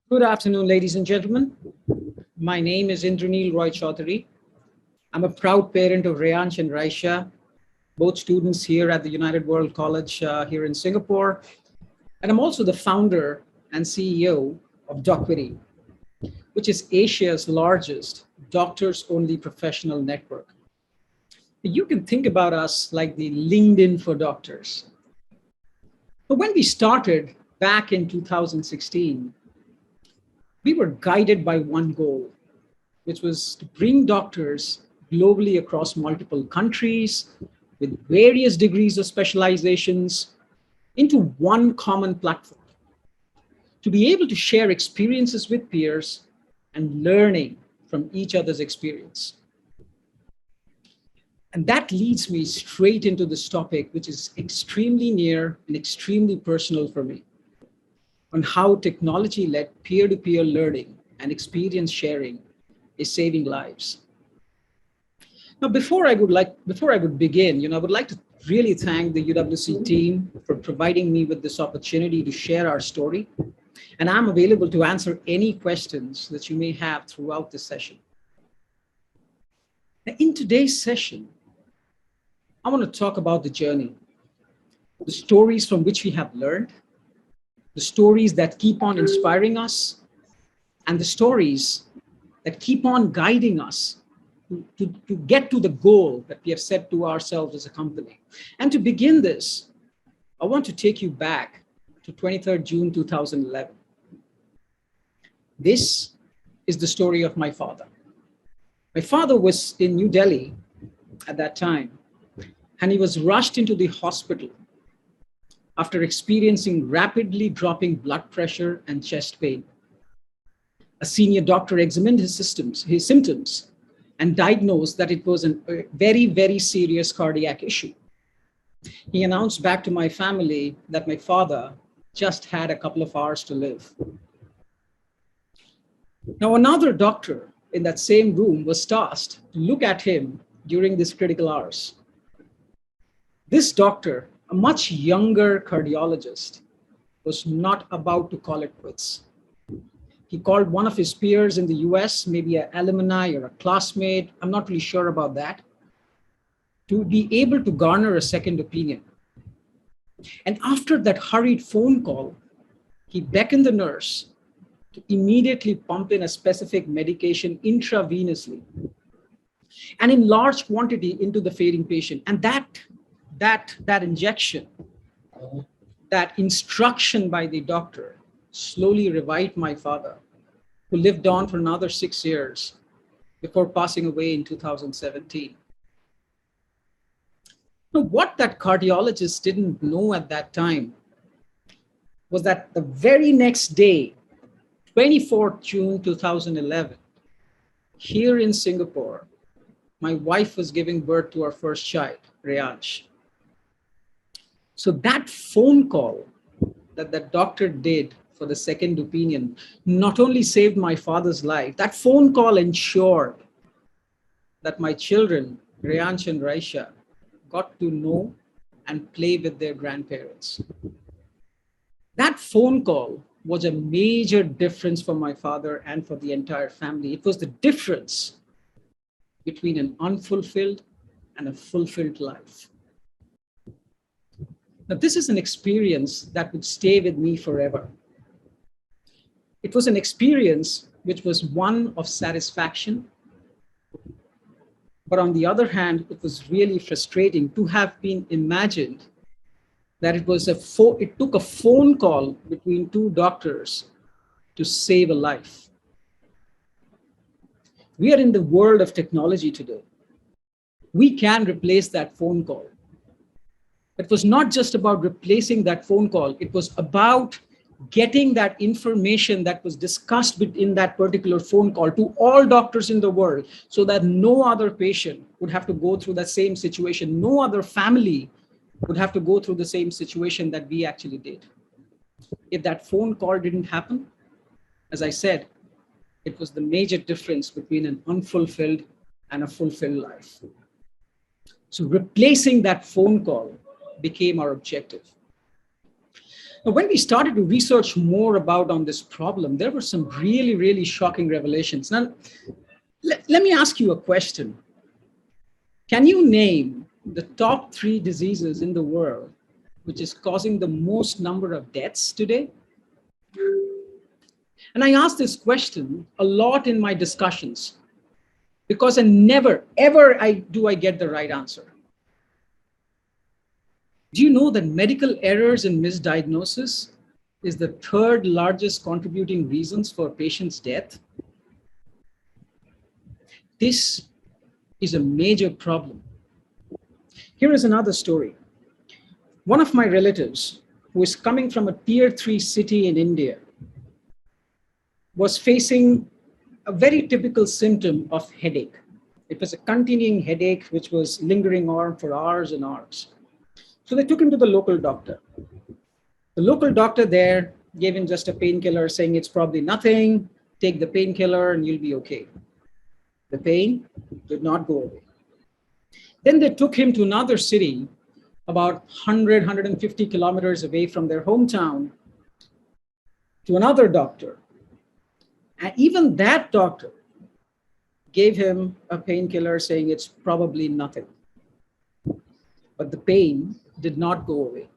Good afternoon, ladies and gentlemen. My name is Indranil Roychowdhury. I'm a proud parent of Rayansh and Raisha, both students here at the United World College here in Singapore. And I'm also the founder and CEO of Docquity, which is Asia's largest doctors-only professional network. You can think about us like the LinkedIn for doctors. But when we started back in 2016, we were guided by one goal, which was to bring doctors globally across multiple countries with various degrees of specializations into one common platform, to be able to share experiences with peers and learning from each other's experience. And that leads me straight into this topic, which is extremely near and extremely personal for me, on how technology-led peer-to-peer learning and experience sharing is saving lives. Now, before I would begin, I would like to really thank the UWC team for providing me with this opportunity to share our story. And I'm available to answer any questions that you may have throughout this session. Now, in today's session, I want to talk about the journey, the stories from which we have learned, the stories that keep on inspiring us, and the stories that keep on guiding us to get to the goal that we have set to ourselves as a company. And to begin this, I want to take you back to 23rd June 2011. This is the story of my father. My father was in New Delhi at that time, and he was rushed into the hospital after experiencing rapidly dropping blood pressure and chest pain. A senior doctor examined his symptoms, and diagnosed that it was a very, very serious cardiac issue. He announced back to my family that my father just had a couple of hours to live. Now, another doctor in that same room was tasked to look at him during these critical hours. This doctor, a much younger cardiologist, was not about to call it quits. He called one of his peers in the US, maybe an alumni or a classmate, I'm not really sure about that, to be able to garner a second opinion. And after that hurried phone call, he beckoned the nurse to immediately pump in a specific medication intravenously and in large quantity into the fading patient. And that injection, that instruction by the doctor slowly revived my father, who lived on for another 6 years before passing away in 2017. Now, what that cardiologist didn't know at that time was that the very next day, 24th June 2011, here in Singapore, my wife was giving birth to our first child, Rayansh. So that phone call that the doctor did for the second opinion not only saved my father's life, that phone call ensured that my children, Rayansh and Raisha, got to know and play with their grandparents. That phone call was a major difference for my father and for the entire family. It was the difference between an unfulfilled and a fulfilled life. Now, this is an experience that would stay with me forever. It was an experience which was one of satisfaction, but on the other hand, it was really frustrating to have been imagined that it took a phone call between two doctors to save a life. We are in the world of technology today. We can replace that phone call. It was not just about replacing that phone call. It was about getting that information that was discussed within that particular phone call to all doctors in the world so that no other patient would have to go through that same situation. No other family would have to go through the same situation that we actually did. If that phone call didn't happen, as I said, it was the major difference between an unfulfilled and a fulfilled life. So replacing that phone call became our objective. Now, when we started to research more about on this problem, there were some really, really shocking revelations. Now, let me ask you a question. Can you name the top 3 diseases in the world which is causing the most number of deaths today? And I ask this question a lot in my discussions because I never, ever do I get the right answer. Do you know that medical errors and misdiagnosis is the 3rd largest contributing reasons for patients' death? This is a major problem. Here is another story. One of my relatives, who is coming from a tier 3 city in India, was facing a very typical symptom of headache. It was a continuing headache which was lingering on for hours and hours. So they took him to the local doctor. The local doctor there gave him just a painkiller, saying it's probably nothing, take the painkiller and you'll be okay. The pain did not go away. Then they took him to another city about 100, 150 kilometers away from their hometown to another doctor. And even that doctor gave him a painkiller saying it's probably nothing. But the pain did not go away.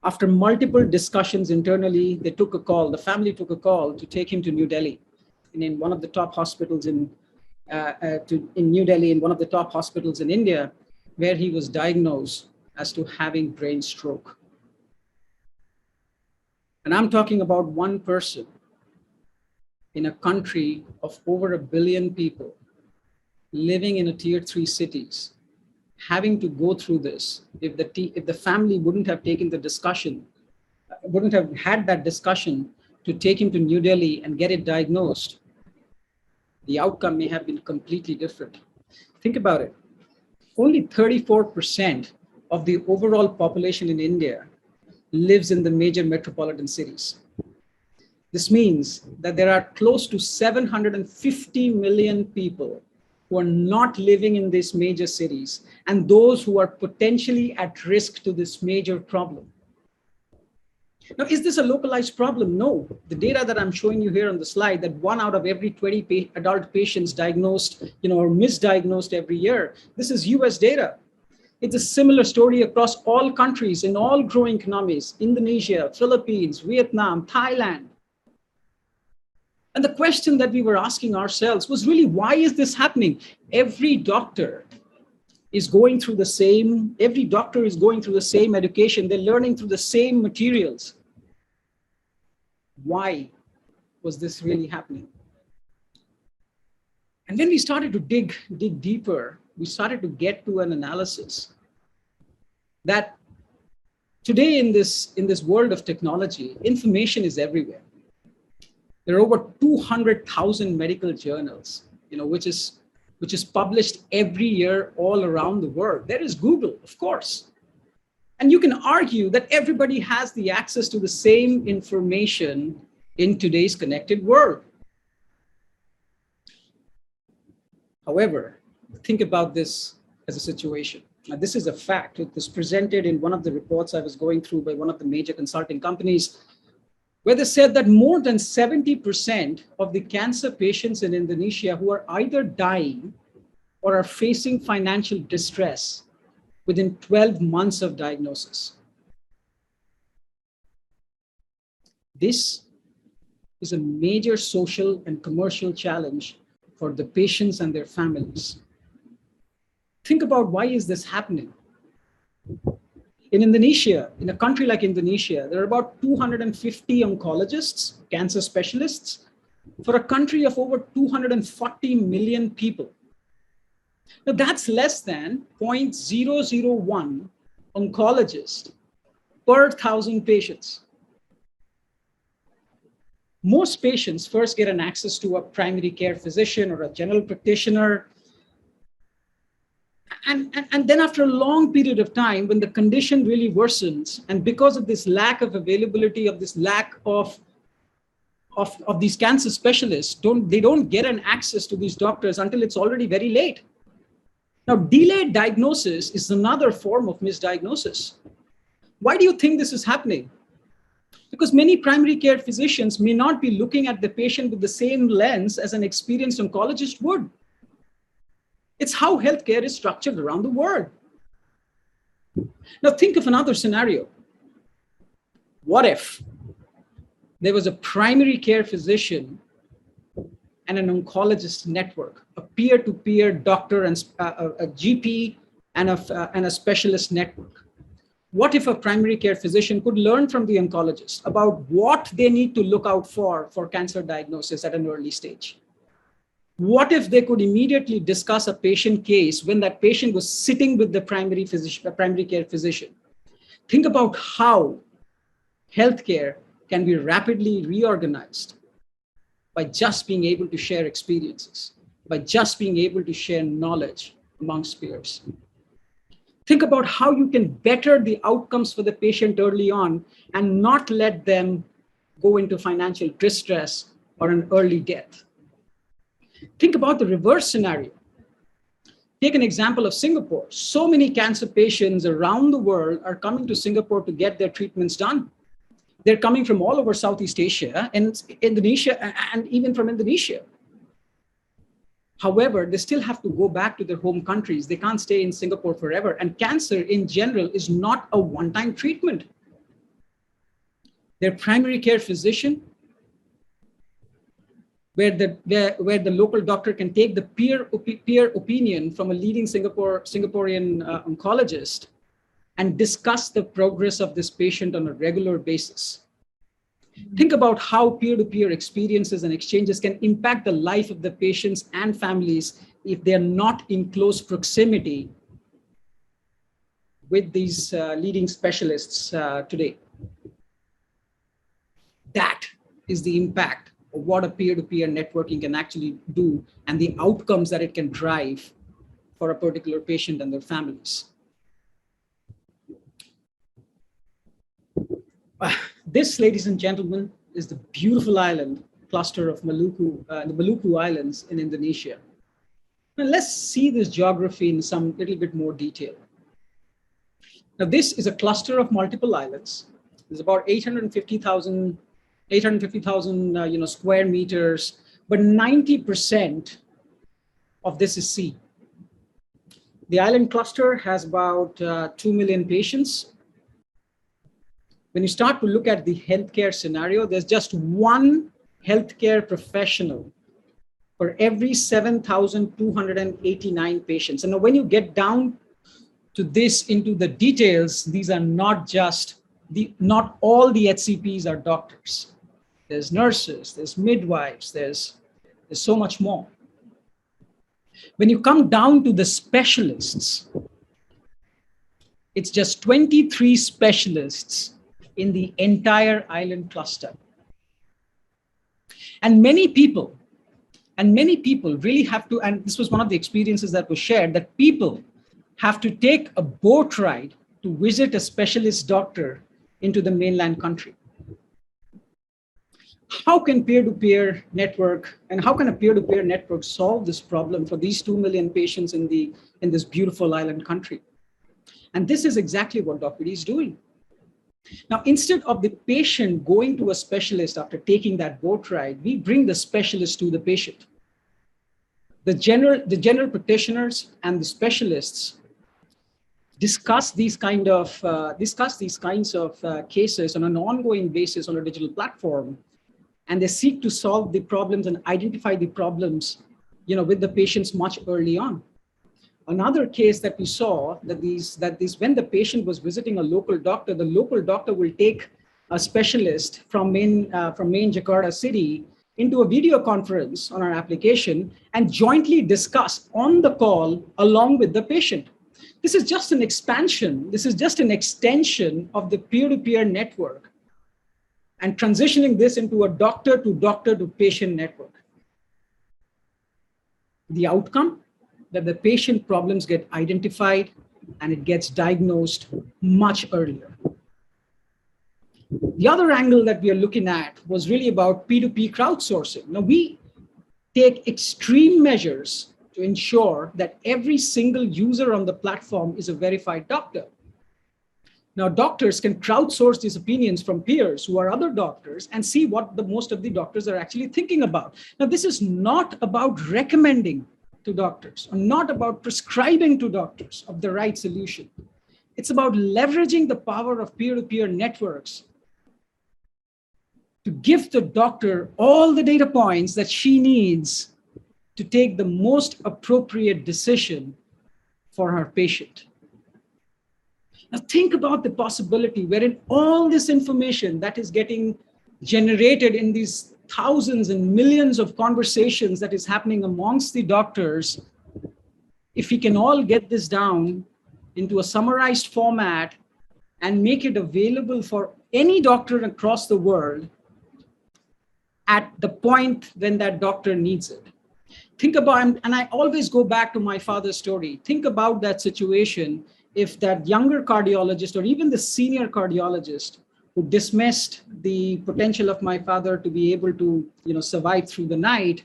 After multiple discussions internally, they took a call, the family took a call to take him to New Delhi, and in one of the top hospitals in New Delhi, in one of the top hospitals in India, where he was diagnosed as to having brain stroke. And I'm talking about one person in a country of over 1 billion people living in a tier 3 cities, having to go through this. If the family wouldn't have taken the discussion, wouldn't have had that discussion to take him to New Delhi and get it diagnosed, the outcome may have been completely different. Think about it. Only 34% of the overall population in India lives in the major metropolitan cities. This means that there are close to 750 million people who are not living in these major cities and those who are potentially at risk to this major problem. Now, is this a localized problem? No. The data that I'm showing you here on the slide, that 1 out of every 20 adult patients diagnosed, or misdiagnosed every year, this is US data. It's a similar story across all countries in all growing economies: Indonesia, Philippines, Vietnam, Thailand. And the question that we were asking ourselves was really, why is this happening? Every doctor is going through the same education. They're learning through the same materials. Why was this really happening? And when we started to dig deeper, we started to get to an analysis that today in this world of technology, information is everywhere. There are over 200,000 medical journals, which is published every year all around the world. There is Google, of course. And you can argue that everybody has the access to the same information in today's connected world. However, think about this as a situation. Now, this is a fact. It was presented in one of the reports I was going through by one of the major consulting companies, where they said that more than 70% of the cancer patients in Indonesia who are either dying or are facing financial distress within 12 months of diagnosis. This is a major social and commercial challenge for the patients and their families. Think about, why is this happening? In Indonesia, in a country like Indonesia, there are about 250 oncologists, cancer specialists, for a country of over 240 million people. Now, that's less than 0.001 oncologist per 1,000 patients. Most patients first get an access to a primary care physician or a general practitioner. And then after a long period of time, when the condition really worsens, and because of this lack of availability, of this lack of these cancer specialists, they don't get an access to these doctors until it's already very late. Now, delayed diagnosis is another form of misdiagnosis. Why do you think this is happening? Because many primary care physicians may not be looking at the patient with the same lens as an experienced oncologist would. It's how healthcare is structured around the world. Now think of another scenario. What if there was a primary care physician and an oncologist network, a peer-to-peer doctor and a GP and a specialist network? What if a primary care physician could learn from the oncologist about what they need to look out for cancer diagnosis at an early stage? What if they could immediately discuss a patient case when that patient was sitting with the primary care physician? Think about how healthcare can be rapidly reorganized by just being able to share experiences, by just being able to share knowledge amongst peers. Think about how you can better the outcomes for the patient early on and not let them go into financial distress or an early death. Think about the reverse scenario. Take an example of Singapore. So many cancer patients around the world are coming to Singapore to get their treatments done. They're coming from all over Southeast Asia and Indonesia, and even from Indonesia. However, they still have to go back to their home countries. They can't stay in Singapore forever. And cancer in general is not a one-time treatment. Their primary care physician, where the local doctor can take the peer opinion from a leading Singaporean oncologist and discuss the progress of this patient on a regular basis. Think about how peer-to-peer experiences and exchanges can impact the life of the patients and families if they're not in close proximity with these leading specialists today. That is the impact of what a peer-to-peer networking can actually do and the outcomes that it can drive for a particular patient and their families. This, ladies and gentlemen, is the beautiful island cluster of Maluku, the Maluku Islands in Indonesia. Now let's see this geography in some little bit more detail. Now this is a cluster of multiple islands. There's about 850,000 square meters, but 90% of this is sea. The island cluster has about 2 million patients. When you start to look at the healthcare scenario, there's just one healthcare professional for every 7,289 patients. And now when you get down to this into the details, these are not all the HCPs are doctors. There's nurses, there's midwives, there's so much more. When you come down to the specialists, it's just 23 specialists in the entire island cluster. And many people really have to, and this was one of the experiences that was shared, that people have to take a boat ride to visit a specialist doctor into the mainland country. How can peer-to-peer network, and how can a peer-to-peer network solve this problem for these 2 million patients in this beautiful island country? And this is exactly what Dr. D is doing. Now, instead of the patient going to a specialist after taking that boat ride, we bring the specialist to the patient. The general practitioners and the specialists discuss these kinds of cases on an ongoing basis on a digital platform, and they seek to solve the problems and identify the problems, with the patients much early on. Another case that we saw that when the patient was visiting a local doctor, the local doctor will take a specialist from main Jakarta city into a video conference on our application and jointly discuss on the call along with the patient. This is just an expansion. This is just an extension of the peer-to-peer network and transitioning this into a doctor-to-patient network. The outcome? That the patient problems get identified and it gets diagnosed much earlier. The other angle that we are looking at was really about P2P crowdsourcing. Now we take extreme measures to ensure that every single user on the platform is a verified doctor. Now, doctors can crowdsource these opinions from peers who are other doctors and see what the most of the doctors are actually thinking about. Now, this is not about recommending to doctors or not about prescribing to doctors of the right solution. It's about leveraging the power of peer-to-peer networks to give the doctor all the data points that she needs to take the most appropriate decision for her patient. Now think about the possibility wherein all this information that is getting generated in these thousands and millions of conversations that is happening amongst the doctors, if we can all get this down into a summarized format and make it available for any doctor across the world at the point when that doctor needs it. Think about, and I always go back to my father's story. Think about that situation if that younger cardiologist or even the senior cardiologist who dismissed the potential of my father to be able to, survive through the night,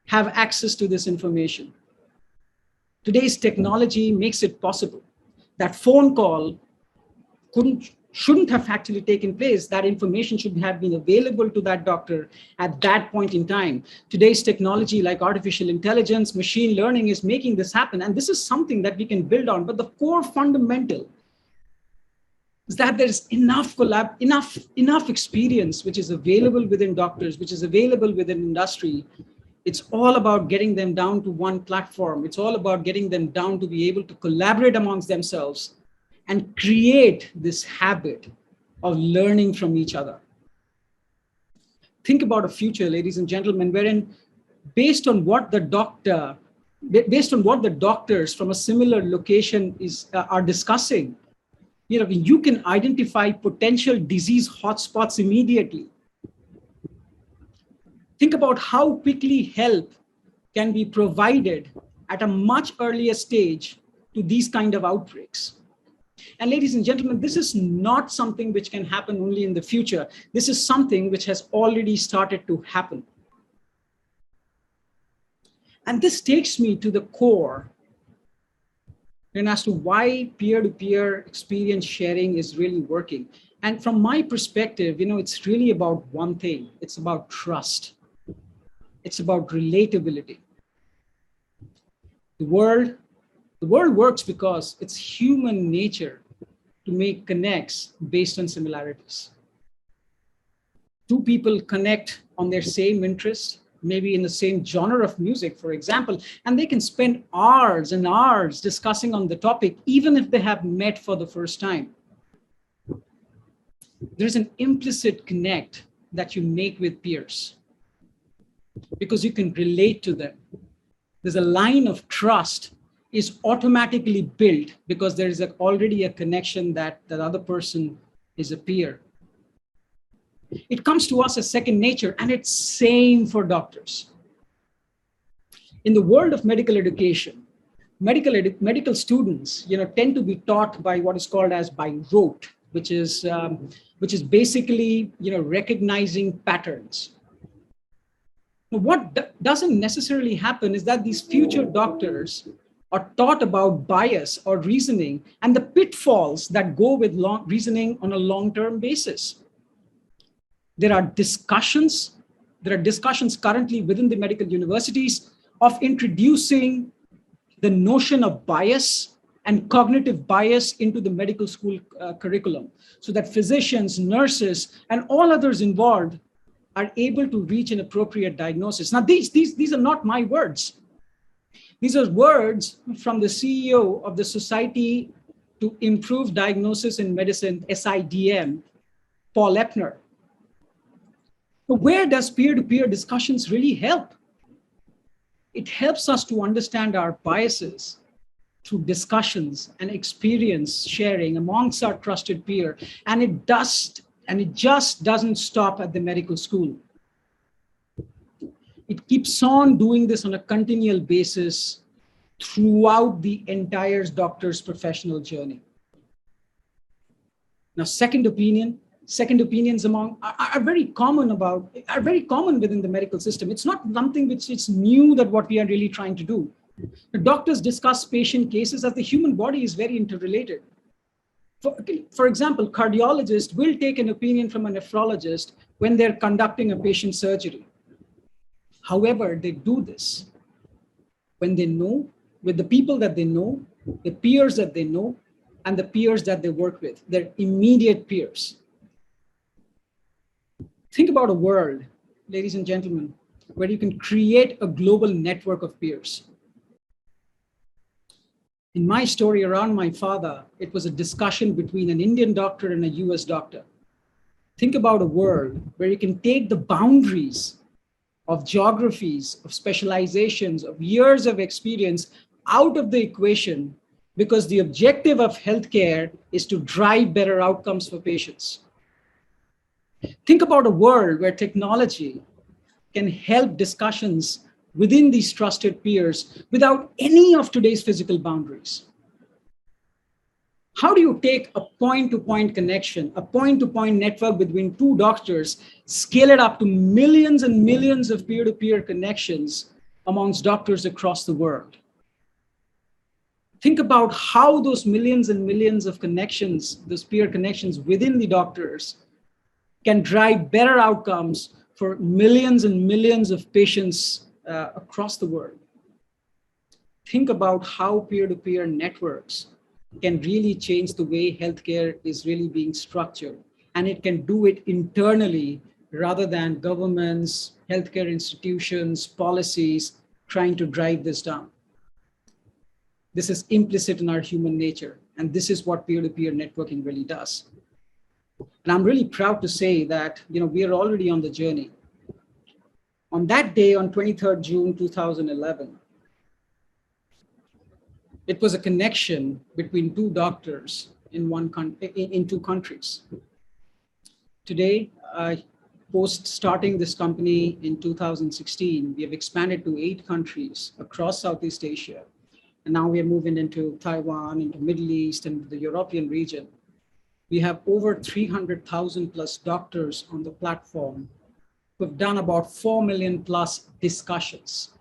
have access to this information. Today's technology makes it possible. That phone call shouldn't have actually taken place. That information should have been available to that doctor at that point in time. Today's technology like artificial intelligence, machine learning is making this happen. And this is something that we can build on. But the core fundamental is that there's enough experience which is available within doctors, which is available within industry. It's all about getting them down to one platform. It's all about getting them down to be able to collaborate amongst themselves and create this habit of learning from each other. Think about a future, ladies and gentlemen, wherein based on what the doctors from a similar location are discussing, you can identify potential disease hotspots immediately. Think about how quickly help can be provided at a much earlier stage to these kind of outbreaks. And ladies and gentlemen, this is not something which can happen only in the future. This is something which has already started to happen. And this takes me to the core and as to why peer-to-peer experience sharing is really working. And from my perspective, it's really about one thing. It's about trust. It's about relatability. The world works because it's human nature to make connects based on similarities. Two people connect on their same interests, maybe in the same genre of music, for example, and they can spend hours and hours discussing on the topic, even if they have met for the first time. There's an implicit connect that you make with peers because you can relate to them. There's a line of trust is automatically built because there is already a connection that the other person is a peer. It comes to us as second nature, and it's same for doctors. In the world of medical education, medical students, tend to be taught by what is called as by rote, which is basically, recognizing patterns. What doesn't necessarily happen is that these future doctors are taught about bias or reasoning and the pitfalls that go with reasoning on a long-term basis. There are discussions currently within the medical universities of introducing the notion of bias and cognitive bias into the medical school curriculum so that physicians, nurses, and all others involved are able to reach an appropriate diagnosis. Now, these are not my words. These are words from the CEO of the Society to Improve Diagnosis in Medicine, SIDM, Paul Epner. But where does peer-to-peer discussions really help? It helps us to understand our biases through discussions and experience sharing amongst our trusted peer. And it just doesn't stop at the medical school. It keeps on doing this on a continual basis throughout the entire doctor's professional journey. Now, second opinions are very common within the medical system. It's not something which is new that what we are really trying to do. The doctors discuss patient cases as the human body is very interrelated. For example, cardiologists will take an opinion from a nephrologist when they're conducting a patient surgery. However, they do this when they know, with the people that they know, the peers that they know, and the peers that they work with, their immediate peers. Think about a world, ladies and gentlemen, where you can create a global network of peers. In my story around my father, it was a discussion between an Indian doctor and a US doctor. Think about a world where you can take the boundaries of geographies, of specializations, of years of experience out of the equation, because the objective of healthcare is to drive better outcomes for patients. Think about a world where technology can help discussions within these trusted peers without any of today's physical boundaries. How do you take a point-to-point connection, a point-to-point network between two doctors, scale it up to millions and millions of peer-to-peer connections amongst doctors across the world? Think about how those millions and millions of connections, those peer connections within the doctors, can drive better outcomes for millions and millions of patients across the world. Think about how peer-to-peer networks can really change the way healthcare is really being structured. And it can do it internally rather than governments, healthcare institutions, policies trying to drive this down. This is implicit in our human nature. And this is what peer-to-peer networking really does. And I'm really proud to say that we are already on the journey. On that day, on 23rd June 2011, it was a connection between two doctors in two countries. Today, post starting this company in 2016, we have expanded to 8 countries across Southeast Asia. And now we are moving into Taiwan, into Middle East, and the European region. We have over 300,000 plus doctors on the platform who've done about 4 million plus discussions.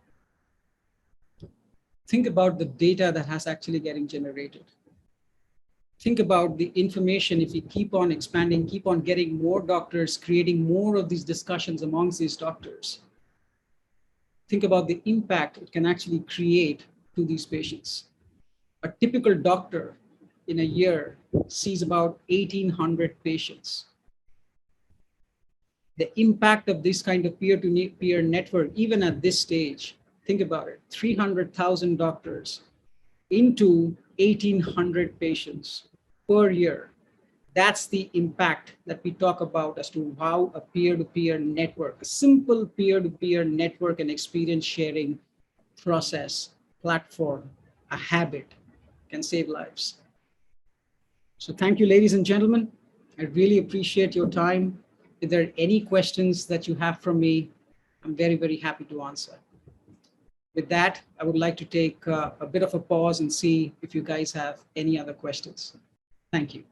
Think about the data that has actually getting generated. Think about the information. If we keep on expanding, keep on getting more doctors, creating more of these discussions amongst these doctors. Think about the impact it can actually create to these patients. A typical doctor in a year sees about 1,800 patients. The impact of this kind of peer-to-peer network, even at this stage, think about it, 300,000 doctors into 1,800 patients per year. That's the impact that we talk about as to how a peer-to-peer network, a simple peer-to-peer network and experience sharing process, platform, a habit can save lives. So thank you, ladies and gentlemen. I really appreciate your time. If there are any questions that you have from me, I'm very, very happy to answer. With that, I would like to take a bit of a pause and see if you guys have any other questions. Thank you.